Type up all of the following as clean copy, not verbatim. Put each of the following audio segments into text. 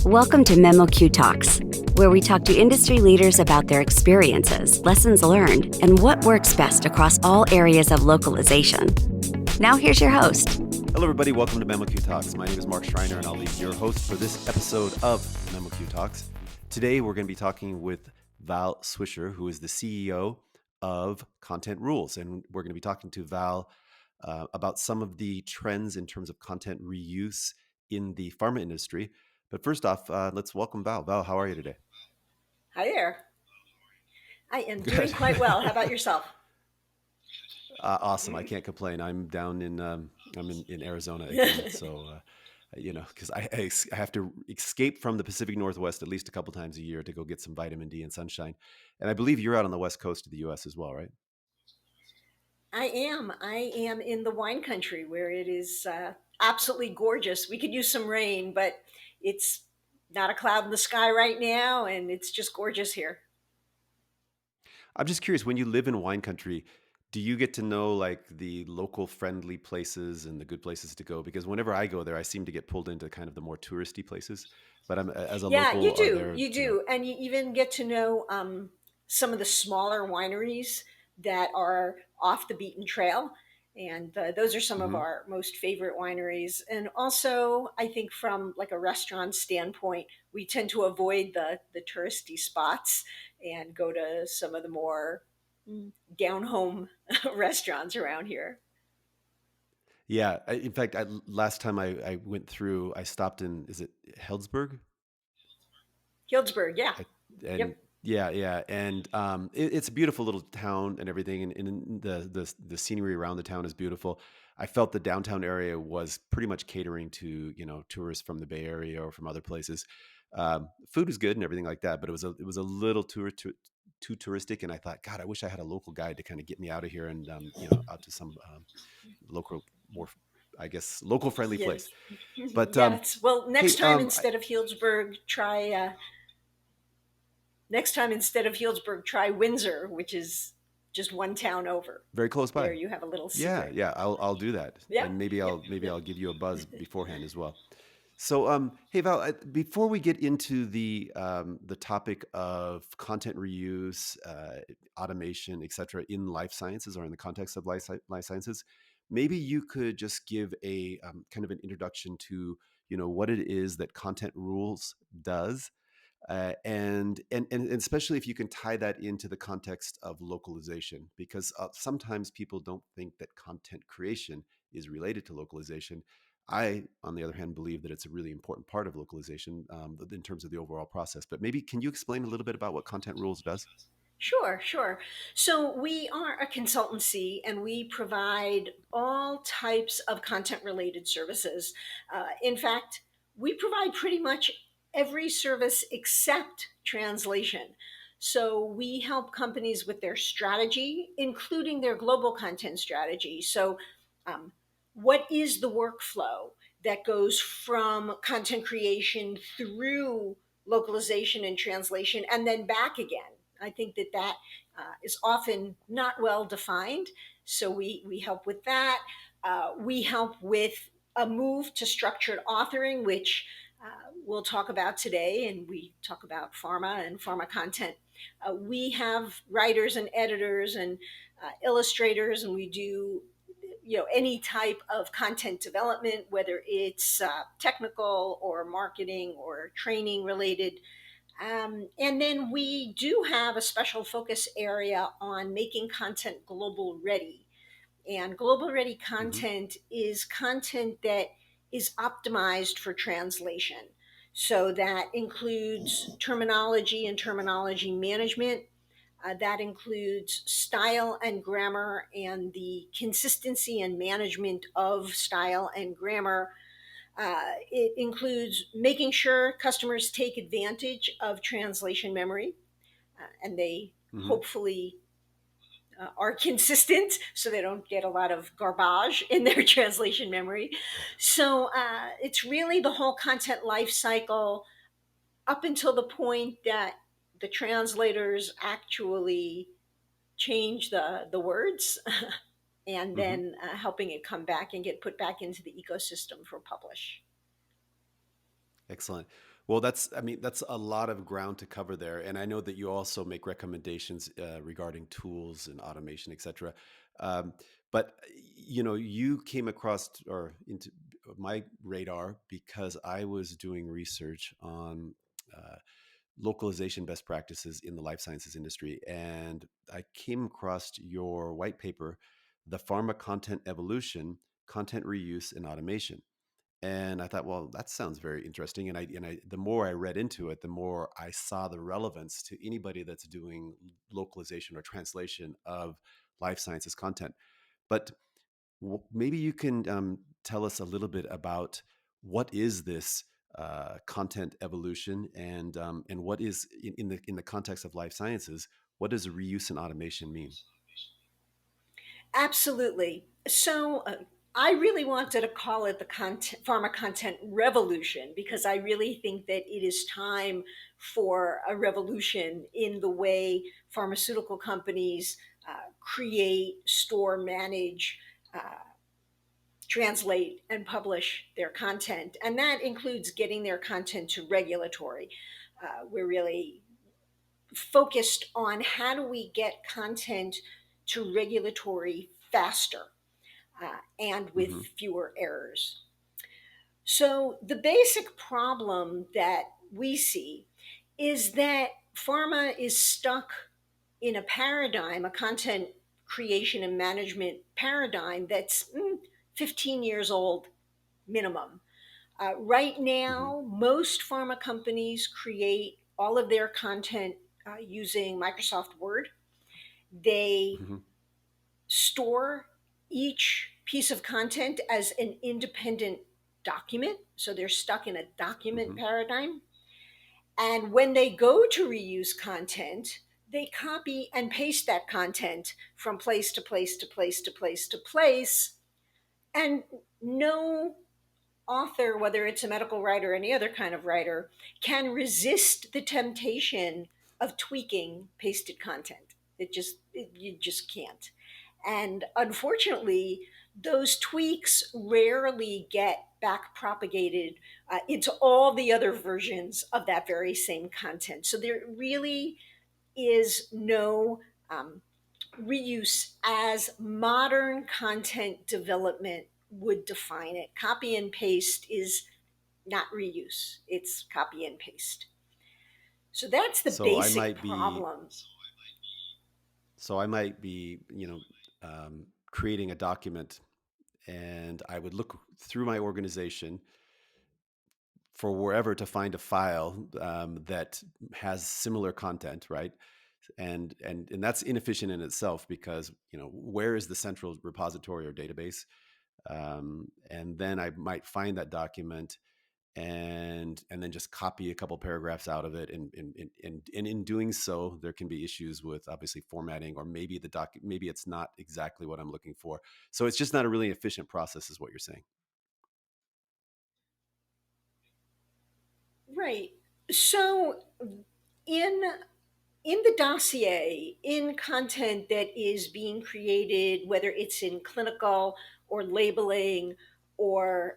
Welcome to memoQ Talks, where we talk to industry leaders about their experiences, lessons learned, and what works best across all areas of localization. Now here's your host. Hello everybody, welcome to memoQ Talks. My name is Mark Schreiner and I'll be your host for this episode of memoQ Talks. Today we're going to be talking with Val Swisher, who is the CEO of Content Rules. And we're going to be talking to Val about some of the trends in terms of content reuse in the pharma industry. But first off, let's welcome Val. Val, how are you today? Hi there. I am Good. doing quite well. How about yourself? Awesome. I can't complain. I'm down in Arizona again, so because I have to escape from the Pacific Northwest at least a couple times a year to go get some vitamin D and sunshine. And I believe you're out on the west coast of the U.S. as well, right? I am. I am in the wine country where it is absolutely gorgeous. We could use some rain, but it's not a cloud in the sky right now, and it's just gorgeous here. I'm just curious, when you live in wine country, do you get to know like the local friendly places and the good places to go? Because whenever I go there, I seem to get pulled into kind of the more touristy places. But I'm as a Yeah, you local, are do. there, You do. And you even get to know some of the smaller wineries that are off the beaten trail. And those are some of Mhm. our most favorite wineries. And also, I think from like a restaurant standpoint, we tend to avoid the touristy spots and go to some of the more down home restaurants around here. Yeah. In fact, last time I went through, I stopped in, is it Healdsburg? Healdsburg, yeah. I, and Yep. yeah. And it's a beautiful little town and everything. And the scenery around the town is beautiful. I felt the downtown area was pretty much catering to, tourists from the Bay Area or from other places. Food is good and everything like that, but it was a little too touristic. And I thought, God, I wish I had a local guide to kind of get me out of here and, out to some local, more, I guess, local friendly place. Yes. But Yes. Well, hey, next time instead of Healdsburg, try Windsor, which is just one town over. very close There by. you have a little Yeah, secret. yeah, I'll do that, Yep. and maybe Yep. I'll give you a buzz beforehand as well. So, hey Val, before we get into the topic of content reuse, automation, et cetera, in life sciences or in the context of life sciences, maybe you could just give a kind of an introduction to what it is that Content Rules does, and especially if you can tie that into the context of localization, because sometimes people don't think that content creation is related to localization. I, on the other hand, believe that it's a really important part of localization in terms of the overall process. But maybe can you explain a little bit about what Content Rules does? Sure, sure. So we are a consultancy and we provide all types of content related services. In fact, we provide pretty much every service except translation. So we help companies with their strategy, including their global content strategy. So, um, what is the workflow that goes from content creation through localization and translation and then back again? I think that is often not well defined. So we help with that. We help with a move to structured authoring, which we'll talk about today, and we talk about pharma and pharma content. We have writers and editors and illustrators, and we do any type of content development, whether it's technical or marketing or training related. And then we do have a special focus area on making content global ready. And global ready Hmm. content is content that is optimized for translation. So that includes terminology and terminology management. That includes style and grammar and the consistency and management of style and grammar. It includes making sure customers take advantage of translation memory and they Hmm. hopefully are consistent so they don't get a lot of garbage in their translation memory. So it's really the whole content life cycle up until the point that the translators actually change the words and Hmm. then helping it come back and get put back into the ecosystem for publish. Excellent. Well, I mean, that's a lot of ground to cover there. And I know that you also make recommendations regarding tools and automation, et cetera. Um, but, you came across or into my radar because I was doing research on uh, localization best practices in the life sciences industry. And I came across your white paper, The Pharma Content Evolution, Content Reuse and Automation. And I thought, well, that sounds very interesting. The more I read into it, the more I saw the relevance to anybody that's doing localization or translation of life sciences content. But maybe you can tell us a little bit about what is this content evolution, and what is in the context of life sciences, what does reuse and automation mean? Absolutely. So I really wanted to call it the pharma content revolution because I really think that it is time for a revolution in the way pharmaceutical companies create, store, manage, uh, translate, and publish their content. And that includes getting their content to regulatory. We're really focused on how do we get content to regulatory faster and with Hmm. fewer errors. So, the basic problem that we see is that pharma is stuck in a paradigm, a content creation and management paradigm that's 15 years old minimum. Right Hmm. now, most pharma companies create all of their content using Microsoft Word. They Hmm. store each piece of content as an independent document. So they're stuck in a document Hmm. paradigm. And when they go to reuse content, they copy and paste that content from place to place to place to place to place. And no author, whether it's a medical writer or any other kind of writer, can resist the temptation of tweaking pasted content. You just can't. And unfortunately, those tweaks rarely get back propagated into all the other versions of that very same content. So there really is no um, reuse as modern content development would define it. Copy and paste is not reuse, it's copy and paste. So that's the so i basic might be problem. so I might be, creating a document, and I would look through my organization for wherever to find a file that has similar content, right? And that's inefficient in itself because where is the central repository or database? And then I might find that document and then just copy a couple paragraphs out of it, and in doing so, there can be issues with obviously formatting, or maybe it's not exactly what I'm looking for. So it's just not a really efficient process, is what you're saying. Right. So in in the dossier, in content that is being created, whether it's in clinical or labeling or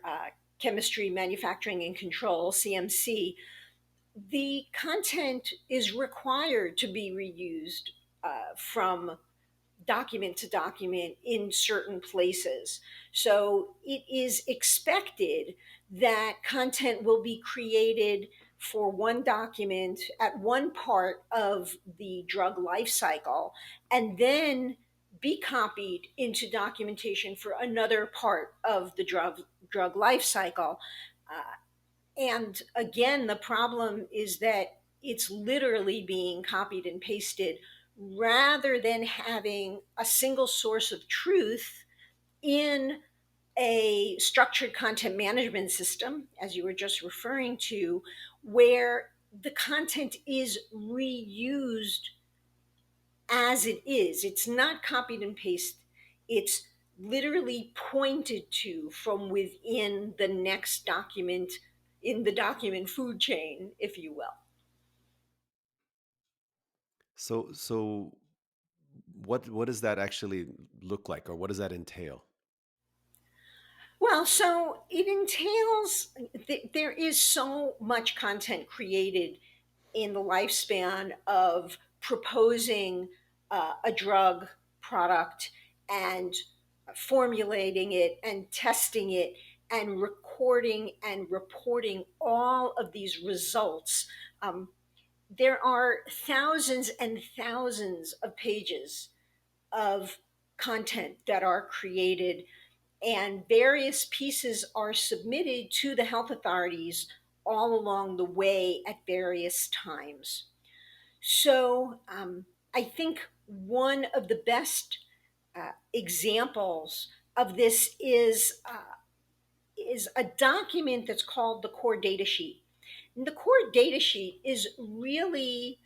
chemistry, manufacturing, and control, CMC, the content is required to be reused from document to document in certain places. So it is expected that content will be created for one document at one part of the drug life cycle and then be copied into documentation for another part of the drug life cycle. And again, the problem is that it's literally being copied and pasted rather than having a single source of truth in a structured content management system, as you were just referring to, where the content is reused as it is. It's not copied and pasted, it's literally pointed to from within the next document in the document food chain, if you will. So what does that actually look like, or what does that entail? Well, so it entails, there is so much content created in the lifespan of proposing a drug product and formulating it and testing it and recording and reporting all of these results. Um, there are thousands and thousands of pages of content that are created, and various pieces are submitted to the health authorities all along the way at various times. So I think one of the best examples of this is a document that's called the core data sheet. And the core data sheet is really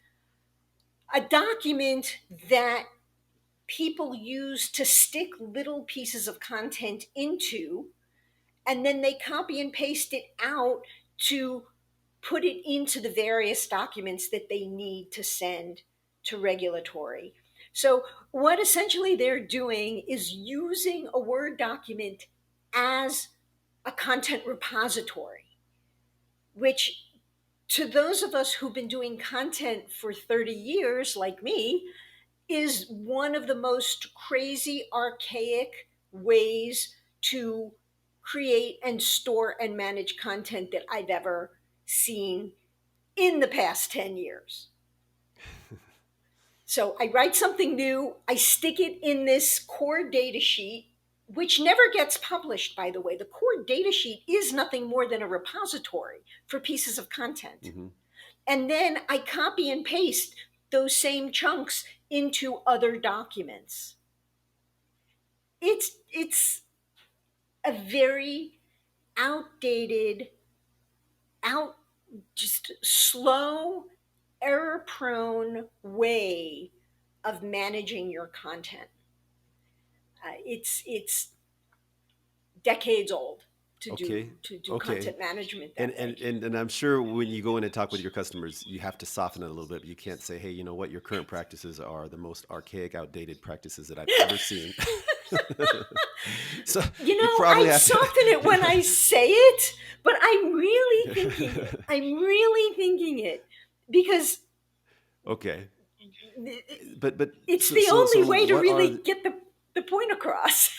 a document that people use to stick little pieces of content into, and then they copy and paste it out to put it into the various documents that they need to send to regulatory. So, what essentially they're doing is using a Word document as a content repository, which to those of us who've been doing content for 30 years, like me, is one of the most crazy, archaic ways to create and store and manage content that I've ever seen in the past 10 years. So I write something new, I stick it in this core data sheet, which never gets published, by the way. The core data sheet is nothing more than a repository for pieces of content. Mm-hmm. And then I copy and paste those same chunks into other documents. It's a very outdated, out just slow, error prone way of managing your content. It's decades old to do Okay. to do Okay. content management And, that and way. and and I'm sure when you go in and talk with your customers, you have to soften it a little bit. You can't say, "Hey, you know what? Your current practices are the most archaic, outdated practices that I've ever seen." So You you know, probably I have soften it when I to. say it, but I'm really thinking it. I'm really thinking it because Okay. it- But it's so the so only so way to what are really get the point across.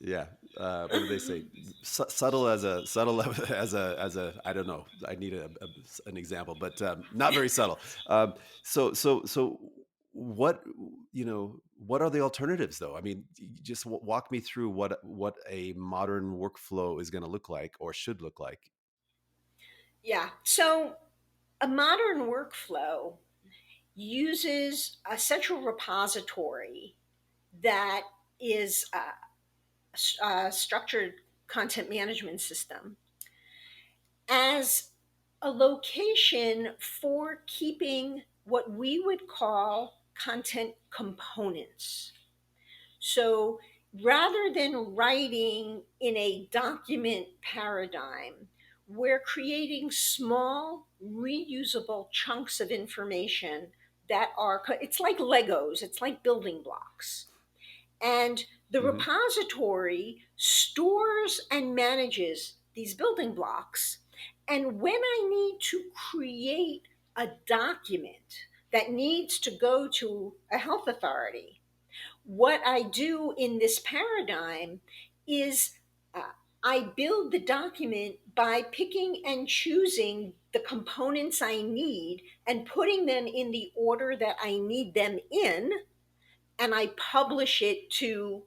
yeah, what do they say? Subtle as a subtle as a I don't know. I need an example, but not very subtle. So what what are the alternatives though? I mean, just walk me through what a modern workflow is going to look like or should look like. Yeah. So a modern workflow uses a central repository that is a structured content management system as a location for keeping what we would call content components. So rather than writing in a document paradigm, we're creating small, reusable chunks of information that are, it's like Legos, it's like building blocks. And the Hmm. repository stores and manages these building blocks. And when I need to create a document that needs to go to a health authority, what I do in this paradigm is uh, I build the document by picking and choosing the components I need and putting them in the order that I need them in, and I publish it to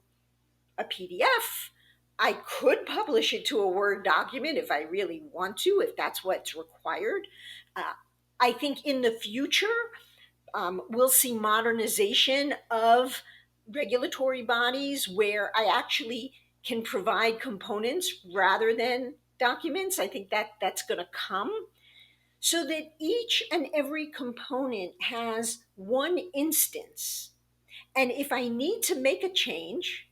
a PDF. I could publish it to a Word document if I really want to, if that's what's required. Uh, I think in the future, we'll see modernization of regulatory bodies where I actually can provide components rather than documents. I think that that's going to come so that each and every component has one instance. And if I need to make a change,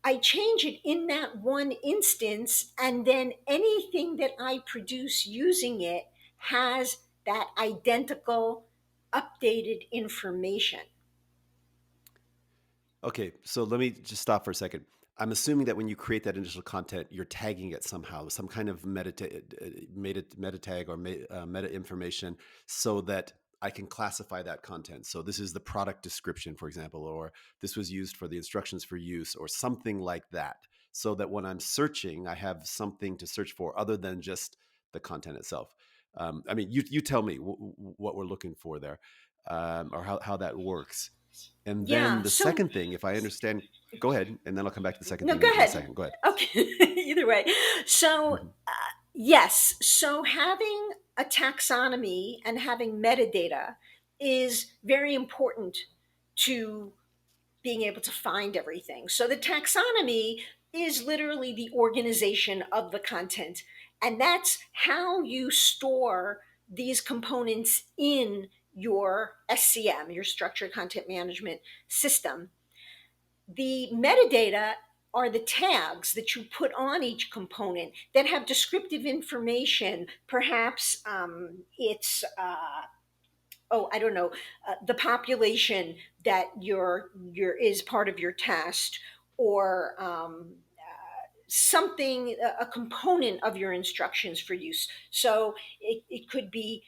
I change it in that one instance, and then anything that I produce using it has that identical updated information. Okay, so let me just stop for a second. I'm assuming that when you create that initial content, you're tagging it somehow, some kind of meta tag or meta information, so that I can classify that content. So this is the product description, for example, or this was used for the instructions for use, or something like that. So that when I'm searching, I have something to search for other than just the content itself. I mean, you tell me what we're looking for there, or how that works. And then Yeah. the second thing, if I understand, go ahead, and then I'll come back to the second No, thing go in a ahead. second. Go ahead. Okay. Either way. So, Mhm. yes. So, having a taxonomy and having metadata is very important to being able to find everything. So, the taxonomy is literally the organization of the content, and that's how you store these components in your SCM, your structured content management system. The metadata are the tags that you put on each component that have descriptive information. Perhaps it's I don't know, the population that your is part of your test, or something, a component of your instructions for use. So it could be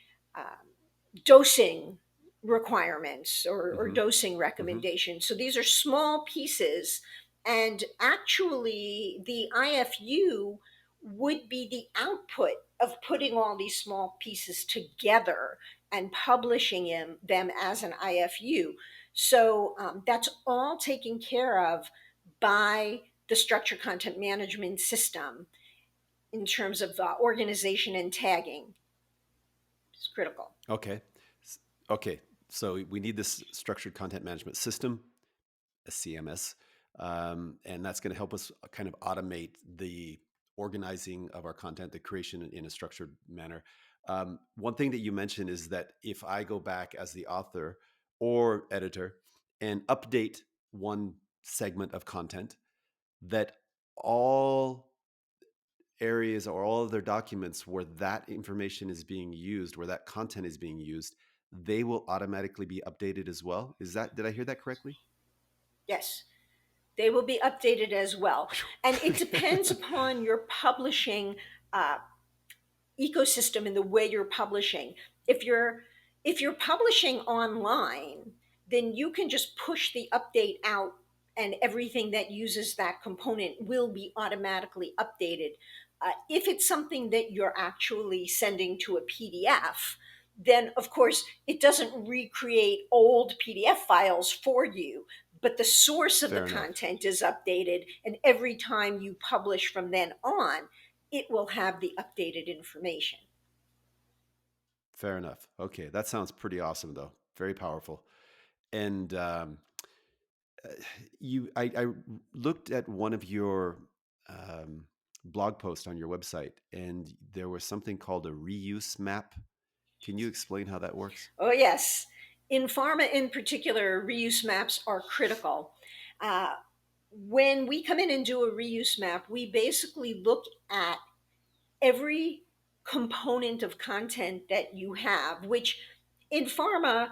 dosing requirements, or Mm-hmm. dosing Mm-hmm. recommendations. So these are small pieces, and actually, the IFU would be the output of putting all these small pieces together and publishing them as an IFU. So that's all taken care of by the structured content management system in terms of organization and tagging. It's critical. Okay. S- Okay. So we need this structured content management system, a CMS, and that's going to help us kind of automate the organizing of our content, the creation in a structured manner. One thing that you mentioned is that if I go back as the author or editor and update one segment of content, that all areas or all of their documents where that information is being used, where that content is being used, they will automatically be updated as well. Did I hear that correctly? Yes. They will be updated as well. And it depends Phew. upon your publishing uh, ecosystem and the way you're publishing. If you're if you're publishing online, then you can just push the update out, and everything that uses that component will be automatically updated. If it's something that you're actually sending to a PDF, then of course it doesn't recreate old PDF files for you, but the source of the Fair enough. content is updated, and every time you publish from then on, it will have the updated information. Fair enough. Okay, that sounds pretty awesome, though. Very powerful. And uh, I looked at one of your um, blog posts on your website, and there was something called a reuse map. Can you explain how that works? Oh, yes. In pharma, in particular, reuse maps are critical. Uh, when we come in and do a reuse map, we basically look at every component of content that you have, which in pharma,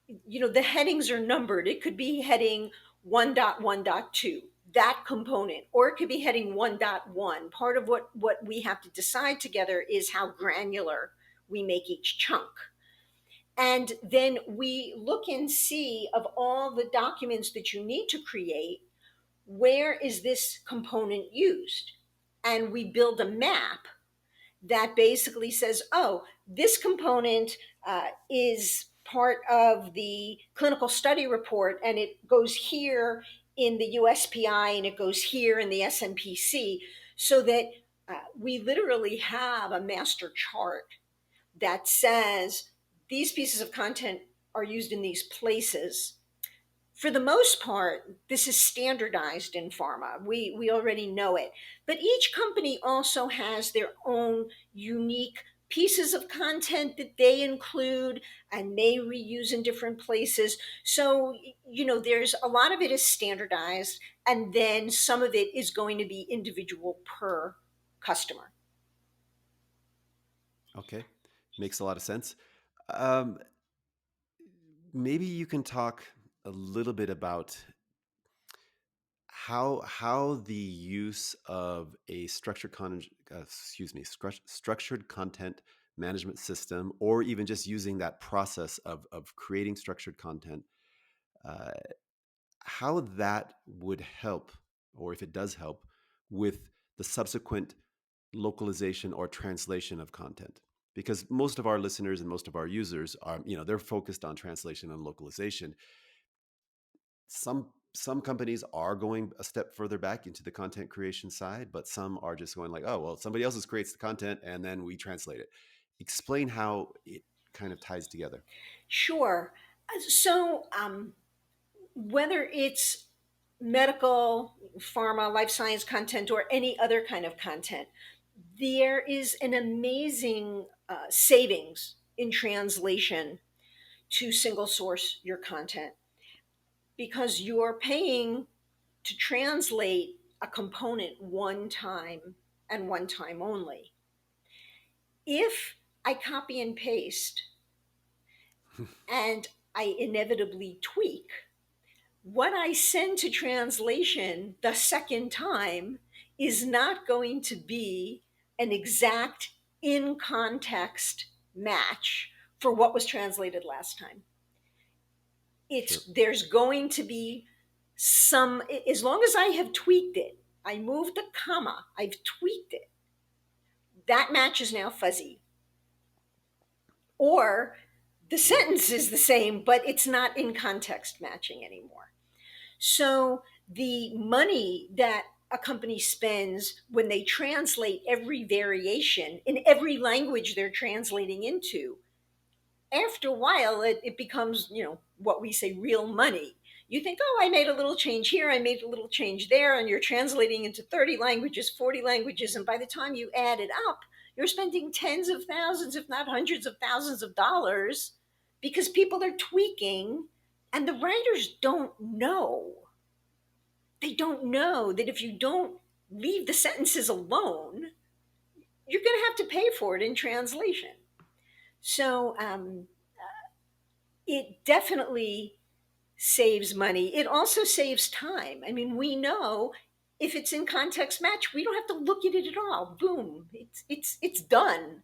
the headings are numbered. It could be heading 1.1.2, that component, or it could be heading 1.1. Part of what we have to decide together is how granular we make each chunk. And then we look and see, of all the documents that you need to create, where is this component used? And we build a map that basically says, oh, this component is part of the clinical study report, and it goes here in the USPI, and it goes here in the SNPC, so that we literally have a master chart that says these pieces of content are used in these places. For the most part, this is standardized in pharma. We already know it. But each company also has their own unique pieces of content that they include and may reuse in different places. So, there's a lot of it is standardized, and then some of it is going to be individual per customer. Okay, makes a lot of sense. Um, Maybe you can talk a little bit about how the use of a structured content management system, or even just using that process of creating structured content, uh, how that would help, or if it does help, with the subsequent localization or translation of content. Because most of our listeners and most of our users are, they're focused on translation and localization. Some companies are going a step further back into the content creation side, but some are just going like, oh, well, somebody else creates the content and then we translate it. Explain how it kind of ties together. Sure. So, whether it's medical, pharma, life science content, or any other kind of content, there is an amazing savings in translation to single source your content, because you're paying to translate a component one time and one time only. If I copy and paste and I inevitably tweak, what I send to translation the second time is not going to be an exact in context match for what was translated last time. Sure. There's going to be some, as long as I have tweaked it, I moved the comma, I've tweaked it, that match is now fuzzy. Or the Yeah. sentence is the same, but it's not in context matching anymore. So the money that a company spends when they translate every variation in every language they're translating into, after a while, it becomes, what we say, real money. You think, oh, I made a little change here, I made a little change there, and you're translating into 30 languages, 40 languages, and by the time you add it up, you're spending tens of thousands, if not hundreds of thousands of dollars, because people are tweaking, and the writers don't know. They don't know that if you don't leave the sentences alone, you're going to have to pay for it in translation. So it definitely saves money. It also saves time. I mean, we know if it's in context match, we don't have to look at it at all. Boom, it's done.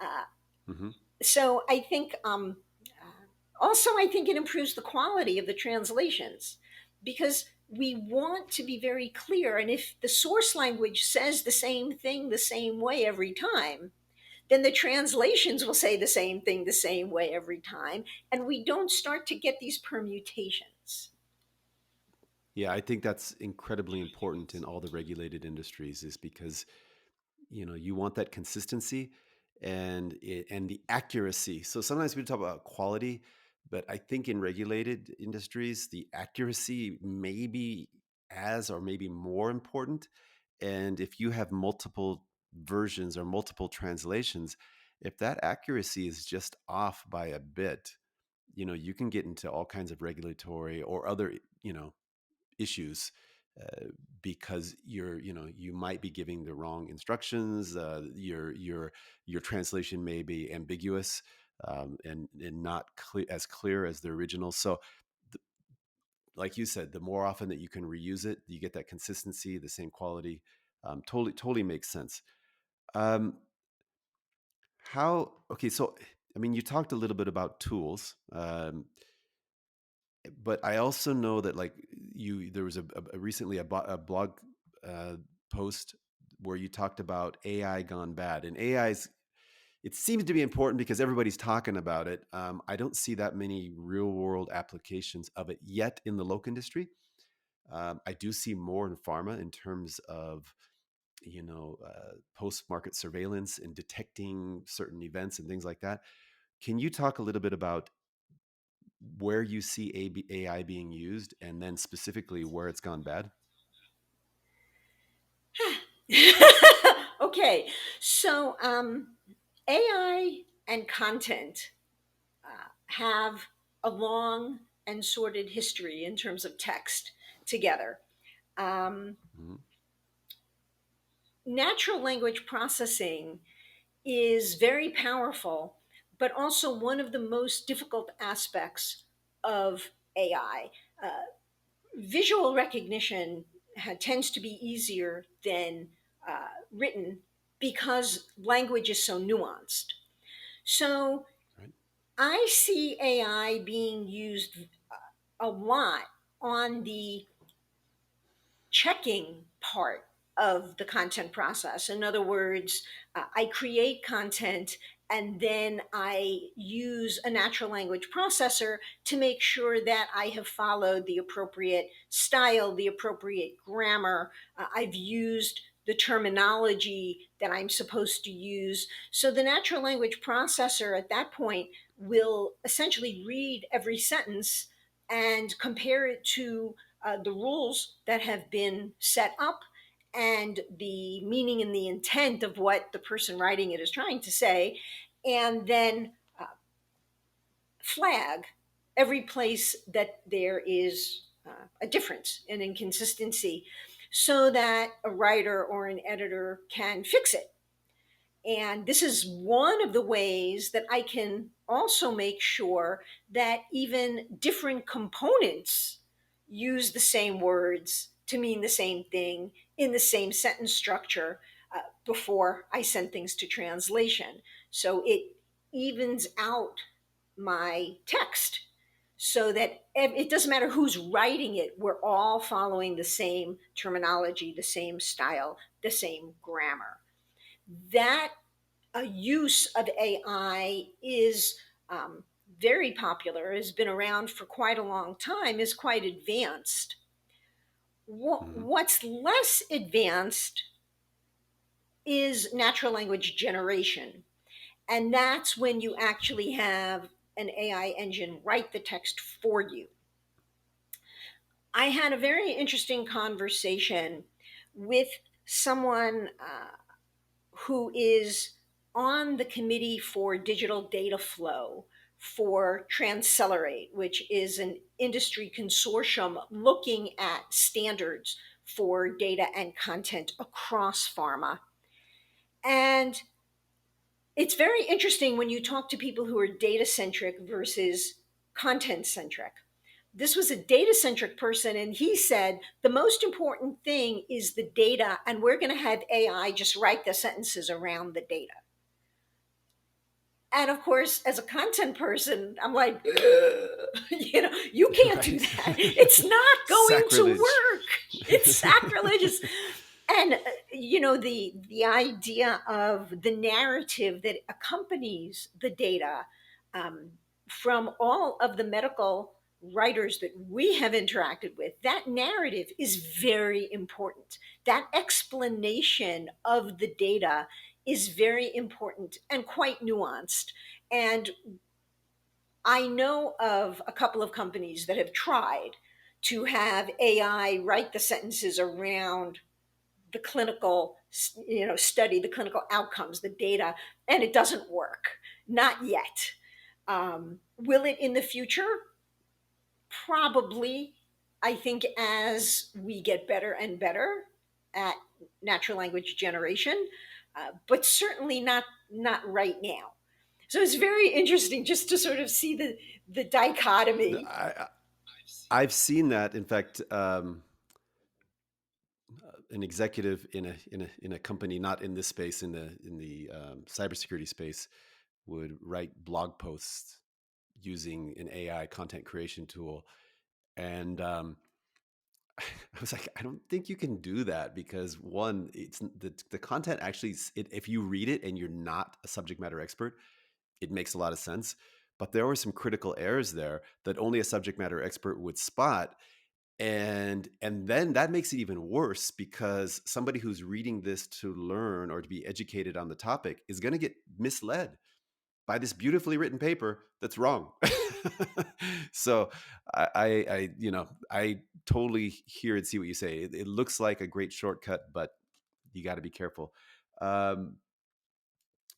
Uh, Hmm. so I think also I think it improves the quality of the translations, because we want to be very clear. And if the source language says the same thing the same way every time, then the translations will say the same thing the same way every time, and we don't start to get these permutations. Yeah, I think that's incredibly important in all the regulated industries, is because you want that consistency and the accuracy. So sometimes we talk about quality, but I think in regulated industries the accuracy may be as or maybe more important. And if you have multiple versions or multiple translations, if that accuracy is just off by a bit, you can get into all kinds of regulatory or other issues, uh, because you might be giving the wrong instructions. Your translation may be ambiguous, and not as clear as the original. So, th- like you said, the more often that you can reuse it, you get that consistency, the same quality. Totally makes sense. Um, how Okay, so I mean, you talked a little bit about tools. But I also know that, like, there was recently a blog uh, post where you talked about AI gone bad, and AI's, it seems to be important because everybody's talking about it. I don't see that many real world applications of it yet in the loc industry. I do see more in pharma in terms of post market surveillance and detecting certain events and things like that. Can you talk a little bit about where you see AI being used, and then specifically where it's gone bad? Okay, so AI and content have a long and sordid history in terms of text together. Um, Mhm. Natural language processing is very powerful, but also one of the most difficult aspects of AI. Uh, Visual recognition tends to be easier than written because language is so nuanced. So Right. I see AI being used a lot on the checking part of the content process. In other words, I create content and then I use a natural language processor to make sure that I have followed the appropriate style, the appropriate grammar. I've used the terminology that I'm supposed to use. So the natural language processor at that point will essentially read every sentence and compare it to the rules that have been set up and the meaning and the intent of what the person writing it is trying to say, and then flag every place that there is a difference, an inconsistency, so that a writer or an editor can fix it. And this is one of the ways that I can also make sure that even different components use the same words to mean the same thing in the same sentence structure before I send things to translation. So it evens out my text so that it doesn't matter who's writing it, we're all following the same terminology, the same style, the same grammar. That a use of AI is very popular, has been around for quite a long time, is quite advanced. Mm-hmm. What's less advanced is natural language generation. And that's when you actually have an AI engine write the text for you. I had a very interesting conversation with someone who is on the committee for digital data flow for Transcelerate, which is an industry consortium looking at standards for data and content across pharma. And it's very interesting when you talk to people who are data centric versus content centric. This was a data centric person, and he said the most important thing is the data, and we're going to have AI just write the sentences around the data. And of course, as a content person, I'm like, you can't do Right. that. It's not going to Sacrilege. work. It's sacrilegious. And the idea of the narrative that accompanies the data um, from all of the medical writers that we have interacted with, that narrative is very important. That explanation of the data is very important and quite nuanced. And I know of a couple of companies that have tried to have AI write the sentences around the clinical study, the clinical outcomes, the data, and it doesn't work. Not yet. Will it in the future? Probably. I think as we get better and better at natural language generation, but certainly not right now. So it's very interesting just to sort of see the No, dichotomy. I've seen that. In fact, an executive in a company, not in this space, in the cybersecurity space, would write blog posts using an AI content creation tool, and I was like, I don't think you can do that because one, it's the content actually, if you read it and you're not a subject matter expert, it makes a lot of sense. But there were some critical errors there that only a subject matter expert would spot. And then that makes it even worse because somebody who's reading this to learn or to be educated on the topic is going to get misled by this beautifully written paper that's wrong. So I totally hear and see what you say. It looks like a great shortcut, but you got to be careful. Um,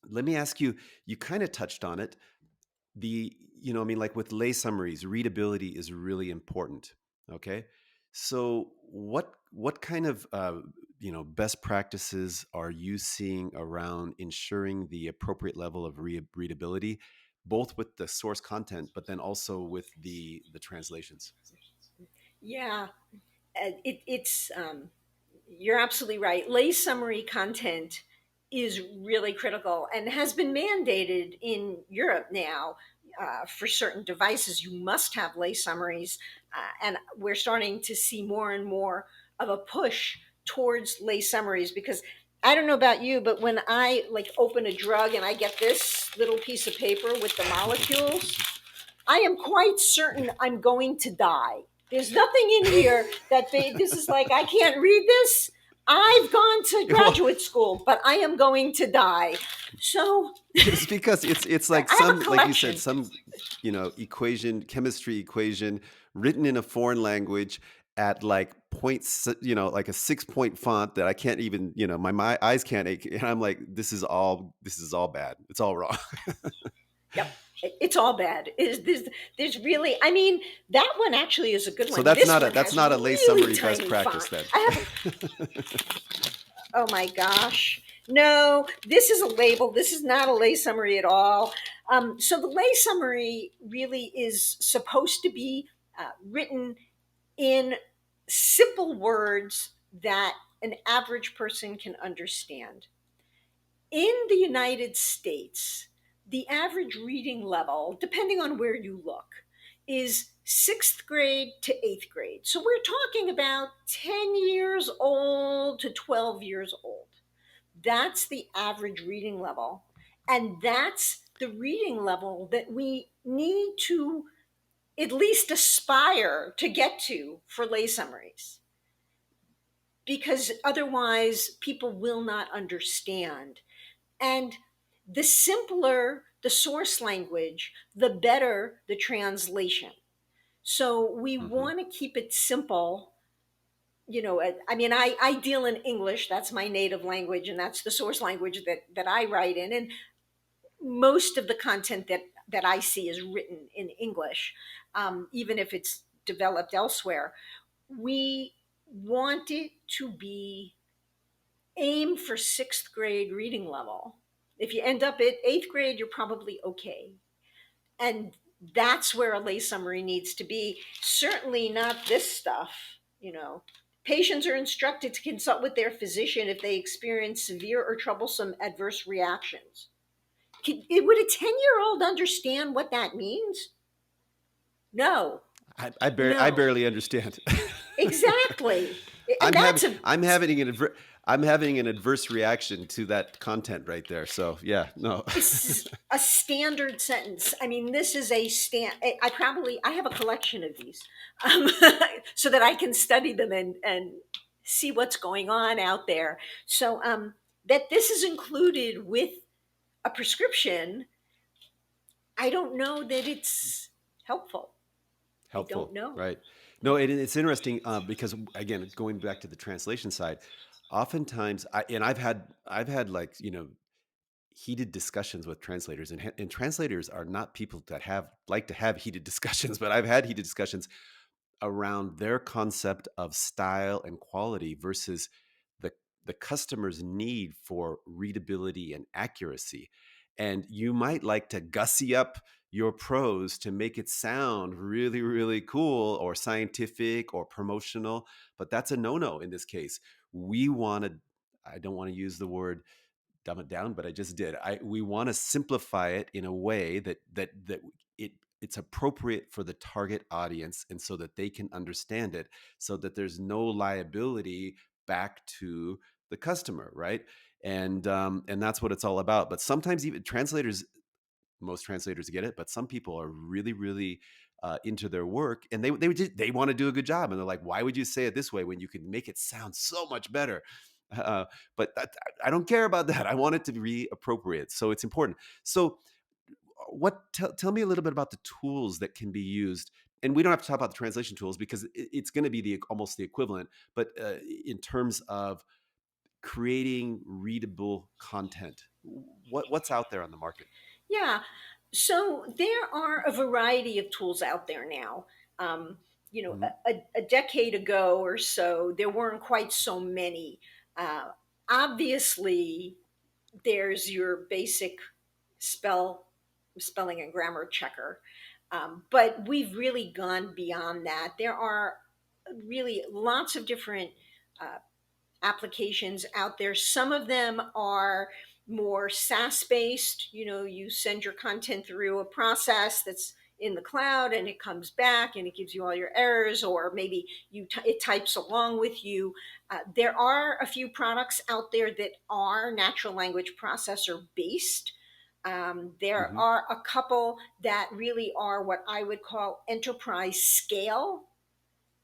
Let me ask you, you kind of touched on it. I mean, like with lay summaries, readability is really important. Okay. So what kind of best practices are you seeing around ensuring the appropriate level of readability, both with the source content, but then also with the translations? Yeah. it's you're absolutely right. Lay summary content is really critical and has been mandated in Europe now. For certain devices, you must have lay summaries, and we're starting to see more and more of a push towards lay summaries because I don't know about you, but when I like open a drug and I get this little piece of paper with the molecules, I am quite certain I'm going to die. There's nothing in here this is like, I can't read this. I've gone to Well, graduate school, but I am going to die. So it's because it's like I have a some, like you said, collection. some, equation, chemistry equation written in a foreign language at like points, like a 6 point font that I can't even, my eyes can't, and I'm like, this is all bad. It's all wrong. Yep. It's all bad. There's really, I mean, that one actually is a good So one. that's This not a one that's has not a lay really summary best tiny practice font. then. I have, oh my gosh. No, this is a label. This is not a lay summary at all. So the lay summary really is supposed to be written in simple words that an average person can understand. In the United States, the average reading level, depending on where you look, is sixth grade to eighth grade. So we're talking about 10 years old to 12 years old. That's the average reading level. And that's the reading level that we need to at least aspire to get to for lay summaries. Because otherwise, people will not understand. And the simpler the source language, the better the translation. So we Hmm. want to keep it simple. I mean, I deal in English. That's my native language, and that's the source language that I write in. And most of the content that I see is written in English, even if it's developed elsewhere. We want it to be aim for sixth grade reading level. If you end up at eighth grade, you're probably okay. And that's where a lay summary needs to be. Certainly not this stuff, you know. Patients are instructed to consult with their physician if they experience severe or troublesome adverse reactions. Would a 10-year-old understand what that means? No, I no, barely understand. exactly. And I'm having that's a I'm having I'm having an adverse reaction to that content right there. So yeah, no. It's a standard sentence. I mean, this is a stand. I have a collection of these, um, so that I can study them and see what's going on out there. So that this is included with a prescription, I don't know that it's helpful. I don't Helpful, know. right? No, it's interesting because again, going back to the translation side, oftentimes, I've had like heated discussions with translators, and translators are not people that have like to have heated discussions, but I've had heated discussions around their concept of style and quality versus the the customer's need for readability and accuracy. And you might like to gussy up your prose to make it sound really, really cool or scientific or promotional, but that's a no-no in this case. We want to, I don't want to use the word dumb it down, but I just did. We want to simplify it in a way that it's appropriate for the target audience, and so that they can understand it, so that there's no liability back to the customer, right? And that's what it's all about. But sometimes even translators, most translators get it, but some people are really, really into their work, and they want to do a good job, and they're like, "Why would you say it this way when you can make it sound so much better?" Uh, but I don't care about that. I want it to be appropriate, so it's important. So, tell me a little bit about the tools that can be used, and we don't have to talk about the translation tools because it's going to be almost the equivalent. But in terms of creating readable content, what's out there on the market? Yeah. So there are a variety of tools out there now. Mhm. A decade ago or so, there weren't quite so many. Uh, Obviously, there's your basic spelling and grammar checker, but we've really gone beyond that. There are really lots of different uh, applications out there. Some of them are more SaaS based. You send your content through a process that's in the cloud and it comes back and it gives you all your errors, or maybe it types along with you. There are a few products out there that are natural language processor based. There Hmm. are a couple that really are what I would call enterprise scale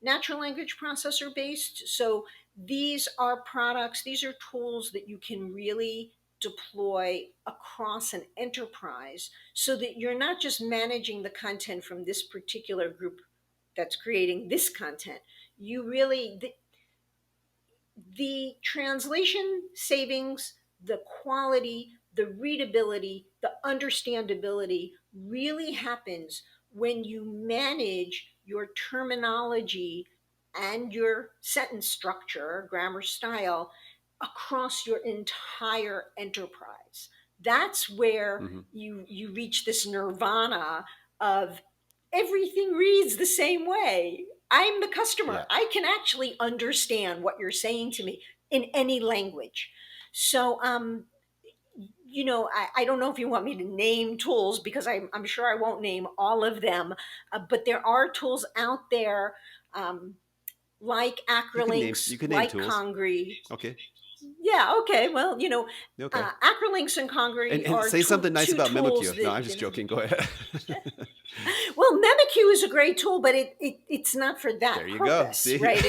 natural language processor based. So these are products, these are tools that you can really deploy across an enterprise so that you're not just managing the content from this particular group that's creating this content. You really, the translation savings, the quality, the readability, the understandability really happens when you manage your terminology and your sentence structure, grammar style across your entire enterprise. That's where Hmm. you reach this nirvana of everything reads the same way. I'm the customer. Yeah. I can actually understand what you're saying to me in any language. So, I don't know if you want me to name tools because I'm sure I won't name all of them, but there are tools out there um, like Acrolinks, You can name like tools. Congri. Okay. Yeah, okay. Well, Okay. Acrolinks and Congri And are say something nice two about tools memoQ. No, that, I'm just joking. Go ahead. well, memoQ is a great tool, but it's not for that There you go. purpose, See, right?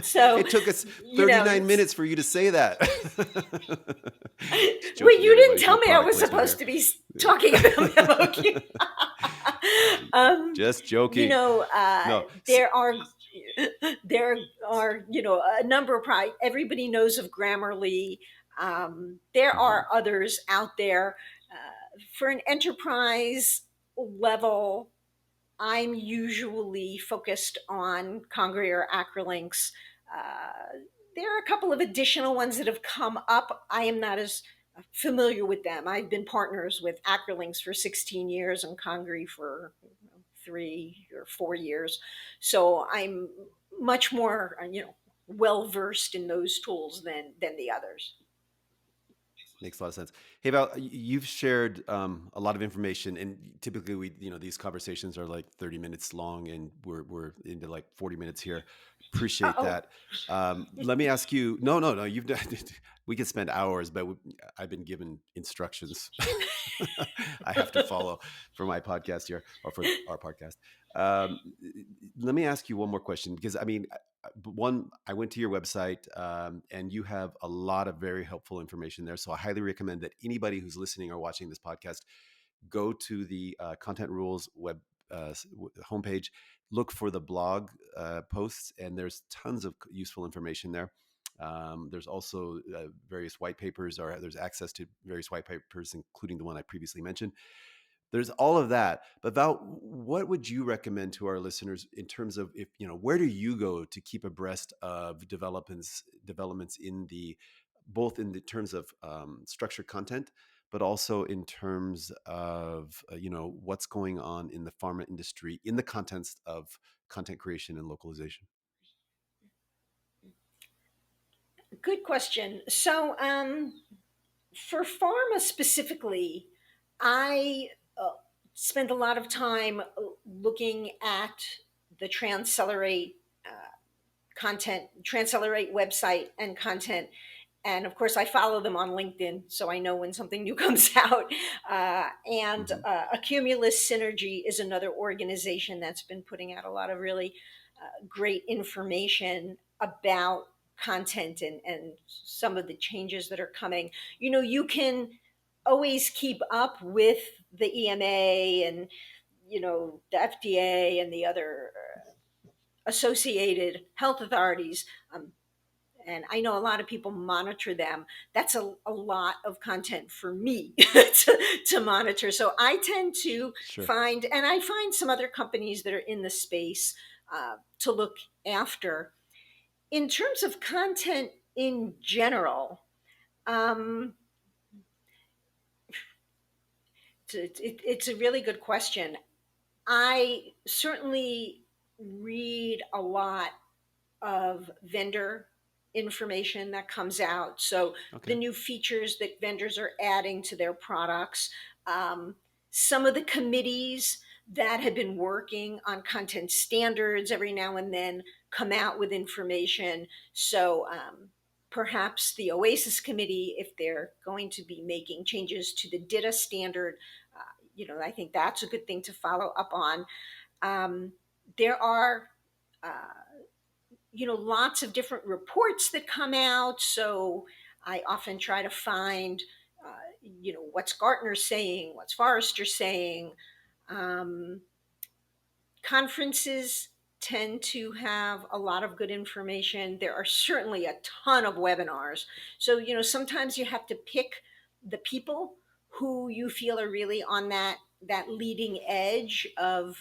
So, it took us 39 it's, minutes for you to say that. Just well, joking, you didn't everybody. tell No me I product was placement supposed here. to be talking about memoQ. um, Just you joking. know, No. there are a number of everybody knows of Grammarly. There Mhm. are others out there for an enterprise level. I'm usually focused on Congri or Acrolinks. There are a couple of additional ones that have come up. I am not as familiar with them. I've been partners with Acrolinks for 16 years and Congri for 3 or 4 years. So I'm much more, well versed in those tools than the others. Makes a lot of sense. Hey Val, you've shared a lot of information, and typically these conversations are like 30 minutes long, and we're into like 40 minutes here. Appreciate Oh, that. Let me ask you. No, no, no. You've done. We could spend hours, but I've been given instructions I have to follow for my podcast here or for our podcast. Um, Let me ask you one more question because I mean, one, I went to your website and you have a lot of very helpful information there. So I highly recommend that anybody who's listening or watching this podcast go to the Content Rules web homepage, look for the blog posts, and there's tons of useful information there. There's also various white papers, or there's access to various white papers, including the one I previously mentioned. There's all of that. But Val, what would you recommend to our listeners in terms of, if where do you go to keep abreast of developments in the both in the terms of structured content, but also in terms of what's going on in the pharma industry in the context of content creation and localization? good question. So, for pharma specifically, I spend a lot of time looking at the Transcelerate website and content. And of course, I follow them on LinkedIn, so I know when something new comes out. And Hmm. Accumulus Synergy is another organization that's been putting out a lot of really great information about content and some of the changes that are coming. You can always keep up with the EMA and the FDA and the other associated health authorities. And I know a lot of people monitor them. That's a lot of content for me to monitor. So I tend to Sure. and I find some other companies that are in the space to look after. In terms of content in general, um, it's a really good question. I certainly read a lot of vendor information that comes out. So Okay. the new features that vendors are adding to their products, some of the committees that have been working on content standards every now and then come out with information. So perhaps the OASIS committee, if they're going to be making changes to the DITA standard, I think that's a good thing to follow up on. There are lots of different reports that come out. So I often try to find, what's Gartner saying, what's Forrester saying. Conferences tend to have a lot of good information. There are certainly a ton of webinars. So, sometimes you have to pick the people who you feel are really on that leading edge of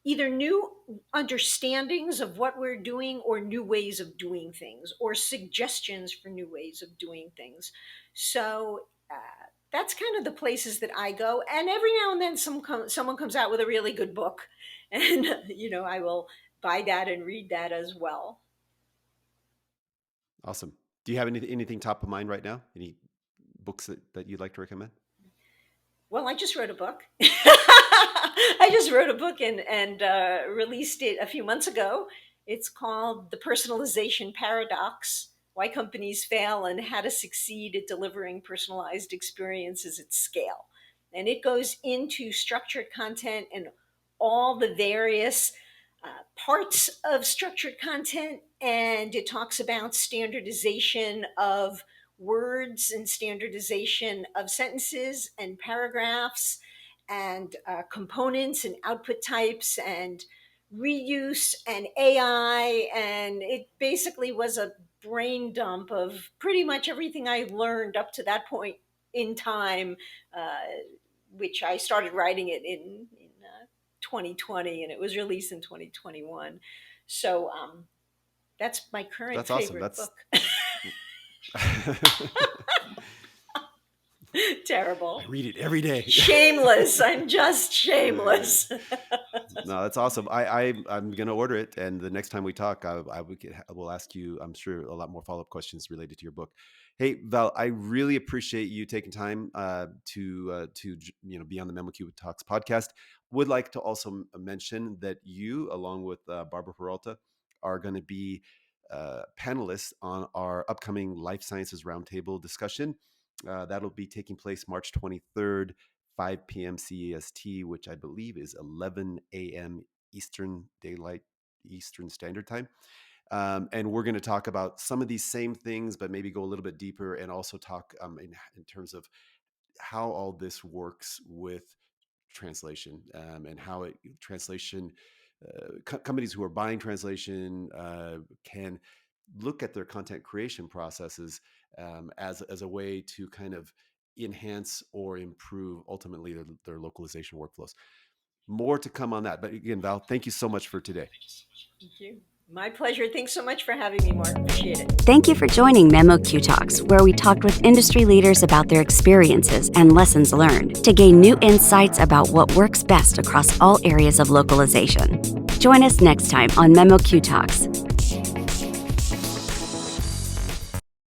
either new understandings of what we're doing or new ways of doing things or suggestions for new ways of doing things. So that's kind of the places that I go. And every now and then someone comes out with a really good book and, I will buy that and read that as well. Awesome. Do you have anything top of mind right now? Any books that you'd like to recommend? Well, I just wrote a book. I just wrote a book and released it a few months ago. It's called The Personalization Paradox: Why Companies Fail and How to Succeed at Delivering Personalized Experiences at Scale. And it goes into structured content and all the various parts of structured content. And it talks about standardization of words and standardization of sentences and paragraphs and components and output types and reuse and AI. And it basically was a brain dump of pretty much everything I learned up to that point in time, which I started writing it in 2020 and it was released in 2021. So that's my current favorite book. Terrible. I read it every day. Shameless. I'm just shameless. No, that's awesome. I'm going to order it. And the next time we talk, I will ask you, I'm sure, a lot more follow-up questions related to your book. Hey, Val, I really appreciate you taking time to be on the memoQ Talks podcast. Would like to also mention that you, along with Barbara Peralta, are going to be panelists on our upcoming Life Sciences Roundtable discussion. That'll be taking place March 23rd, 5 p.m. CEST, which I believe is 11 a.m. Eastern Standard Time. And we're going to talk about some of these same things, but maybe go a little bit deeper and also talk in terms of how all this works with translation and how translation companies who are buying translation can look at their content creation processes as a way to kind of enhance or improve ultimately their localization workflows. More to come on that. But again, Val, thank you so much for today. Thank you. My pleasure. Thanks so much for having me, Mark. Appreciate it. Thank you for joining memoQ Talks, where we talked with industry leaders about their experiences and lessons learned to gain new insights about what works best across all areas of localization. Join us next time on memoQ Talks.